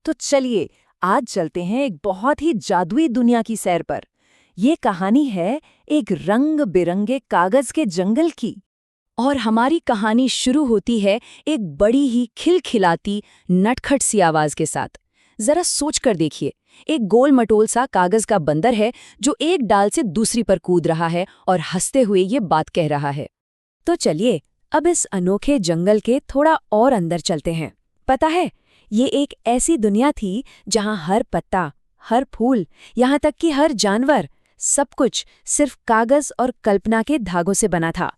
तो चलिए आज चलते हैं एक बहुत ही जादुई दुनिया की सैर पर। ये कहानी है एक रंग बिरंगे कागज के जंगल की। और हमारी कहानी शुरू होती है एक बड़ी ही खिलखिलाती नटखट सी आवाज के साथ। जरा सोच कर देखिए, एक गोल मटोल सा कागज का बंदर है जो एक डाल से दूसरी पर कूद रहा है और हंसते हुए ये बात कह रहा है। तो चलिए अब इस अनोखे जंगल के थोड़ा और अंदर चलते हैं। पता है, ये एक ऐसी दुनिया थी जहां हर पत्ता, हर फूल, यहाँ तक कि हर जानवर, सब कुछ सिर्फ कागज और कल्पना के धागों से बना था।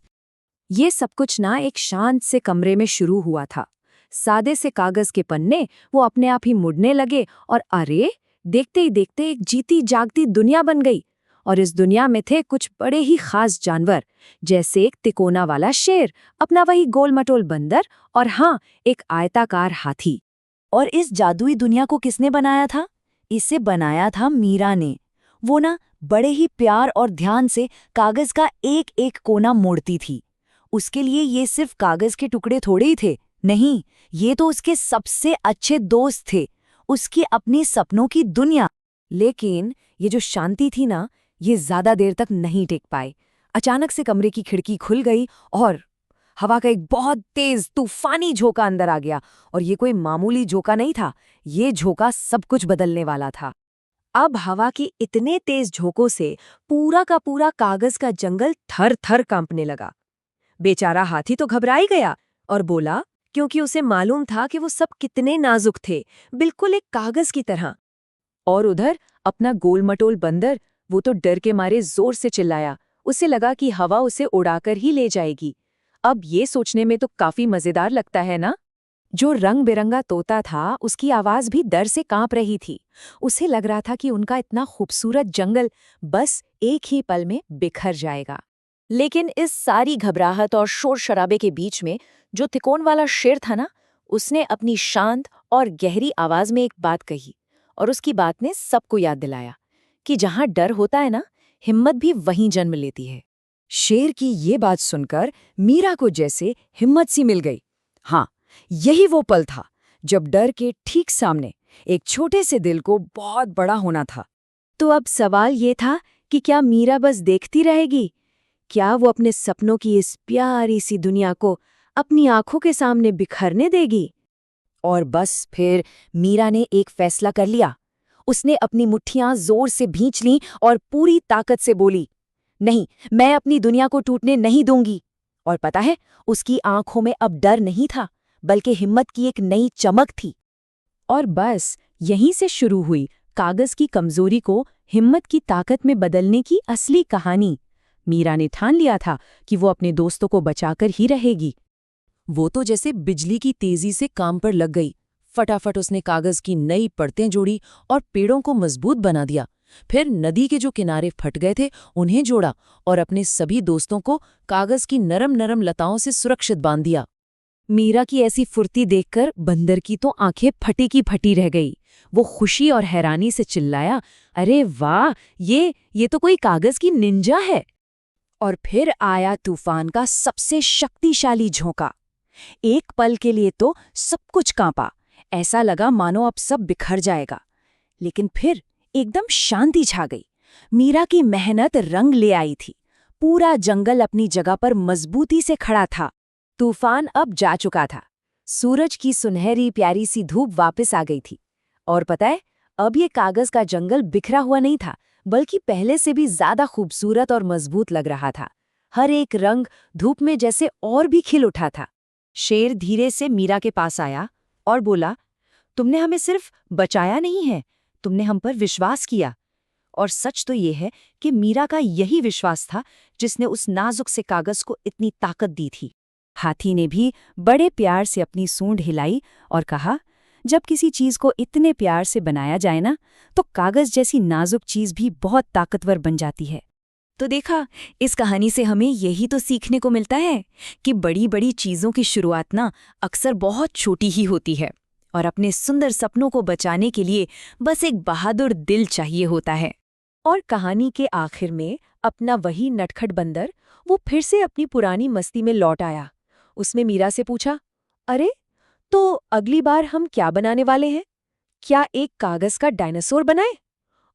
ये सब कुछ ना एक शांत से कमरे में शुरू हुआ था। सादे से कागज के पन्ने वो अपने आप ही मुड़ने लगे और अरे, देखते ही देखते एक जीती जागती दुनिया बन गई। और इस दुनिया में थे कुछ बड़े ही खास जानवर, जैसे एक तिकोना वाला शेर, अपना वही गोल मटोल बंदर और हाँ, एक आयताकार हाथी। और इस जादुई दुनिया को किसने बनाया था? इसे बनाया था मीरा ने। वो ना बड़े ही प्यार और ध्यान से कागज का एक एक कोना मोड़ती थी। उसके लिए ये सिर्फ कागज के टुकड़े थोड़े ही थे, नहीं, ये तो उसके सबसे अच्छे दोस्त थे, उसकी अपनी सपनों की दुनिया। लेकिन ये जो शांति थी ना, ये ज्यादा देर तक नहीं टिक पाई। अचानक से कमरे की खिड़की खुल गई और हवा का एक बहुत तेज तूफानी झोंका अंदर आ गया। और ये कोई मामूली झोंका नहीं था, ये झोंका सब कुछ बदलने वाला था। अब हवा के इतने तेज झोंकों से पूरा का पूरा कागज का जंगल थर थर कांपने लगा। बेचारा हाथी तो घबरा ही गया और बोला, क्योंकि उसे मालूम था कि वो सब कितने नाजुक थे, बिल्कुल एक कागज की तरह। और उधर अपना गोल-मटोल बंदर, वो तो डर के मारे जोर से चिल्लाया। उसे लगा कि हवा उसे उड़ाकर ही ले जाएगी। अब ये सोचने में तो काफी मजेदार लगता है ना? जो रंग बिरंगा तोता था, उसकी आवाज भी डर से कांप रही थी। उसे लग रहा था कि उनका इतना खूबसूरत जंगल बस एक ही पल में बिखर जाएगा। लेकिन इस सारी घबराहट और शोर शराबे के बीच में जो तिकोन वाला शेर था ना, उसने अपनी शांत और गहरी आवाज में एक बात कही। और उसकी बात ने सबको याद दिलाया कि जहां डर होता है ना, हिम्मत भी वहीं जन्म लेती है। शेर की ये बात सुनकर मीरा को जैसे हिम्मत सी मिल गई। हाँ, यही वो पल था जब डर के ठीक सामने एक छोटे से दिल को बहुत बड़ा होना था। तो अब सवाल ये था कि क्या मीरा बस देखती रहेगी? क्या वो अपने सपनों की इस प्यारी सी दुनिया को अपनी आंखों के सामने बिखरने देगी? और बस फिर मीरा ने एक फैसला कर लिया। उसने अपनी मुट्ठियां जोर से भींच लीं और पूरी ताकत से बोली, नहीं, मैं अपनी दुनिया को टूटने नहीं दूंगी। और पता है, उसकी आंखों में अब डर नहीं था, बल्कि हिम्मत की एक नई चमक थी। और बस यहीं से शुरू हुई कागज की कमजोरी को हिम्मत की ताकत में बदलने की असली कहानी। मीरा ने ठान लिया था कि वो अपने दोस्तों को बचाकर ही रहेगी। वो तो जैसे बिजली की तेजी से काम पर लग गई। फटाफट उसने कागज की नई परतें जोड़ी और पेड़ों को मजबूत बना दिया। फिर नदी के जो किनारे फट गए थे उन्हें जोड़ा और अपने सभी दोस्तों को कागज की नरम नरम लताओं से सुरक्षित बांध दिया। मीरा की ऐसी फुर्ती देखकर बंदर की तो आंखें फटी की फटी रह गई। वो खुशी और हैरानी से चिल्लाया, अरे वाह, ये तो कोई कागज की निंजा है। और फिर आया तूफान का सबसे शक्तिशाली झोंका। एक पल के लिए तो सब कुछ कांपा, ऐसा लगा मानो अब सब बिखर जाएगा। लेकिन फिर एकदम शांति छा गई। मीरा की मेहनत रंग ले आई थी। पूरा जंगल अपनी जगह पर मजबूती से खड़ा था। तूफान अब जा चुका था। सूरज की सुनहरी प्यारी सी धूप वापस आ गई थी। और पता है, अब ये कागज का जंगल बिखरा हुआ नहीं था, बल्कि पहले से भी ज्यादा खूबसूरत और मजबूत लग रहा था। हर एक रंग धूप में जैसे और भी खिल उठा था। शेर धीरे से मीरा के पास आया और बोला, तुमने हमें सिर्फ बचाया नहीं है, तुमने हम पर विश्वास किया। और सच तो ये है कि मीरा का यही विश्वास था जिसने उस नाजुक से कागज को इतनी ताकत दी थी। हाथी ने भी बड़े प्यार से अपनी सूंड हिलाई और कहा, जब किसी चीज को इतने प्यार से बनाया जाए ना, तो कागज जैसी नाजुक चीज भी बहुत ताकतवर बन जाती है। तो देखा, इस कहानी से हमें यही तो सीखने को मिलता है कि बड़ी बड़ी चीजों की शुरुआत ना अक्सर बहुत छोटी ही होती है और अपने सुंदर सपनों को बचाने के लिए बस एक बहादुर दिल चाहिए होता है। और कहानी के आखिर में अपना वही नटखट बंदर वो फिर से अपनी पुरानी मस्ती में लौट आया। उसने मीरा से पूछा, अरे, तो अगली बार हम क्या बनाने वाले हैं? क्या एक कागज का डायनासोर बनाए?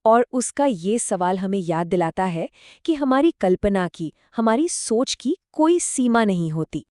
और उसका ये सवाल हमें याद दिलाता है कि हमारी कल्पना की, हमारी सोच की कोई सीमा नहीं होती।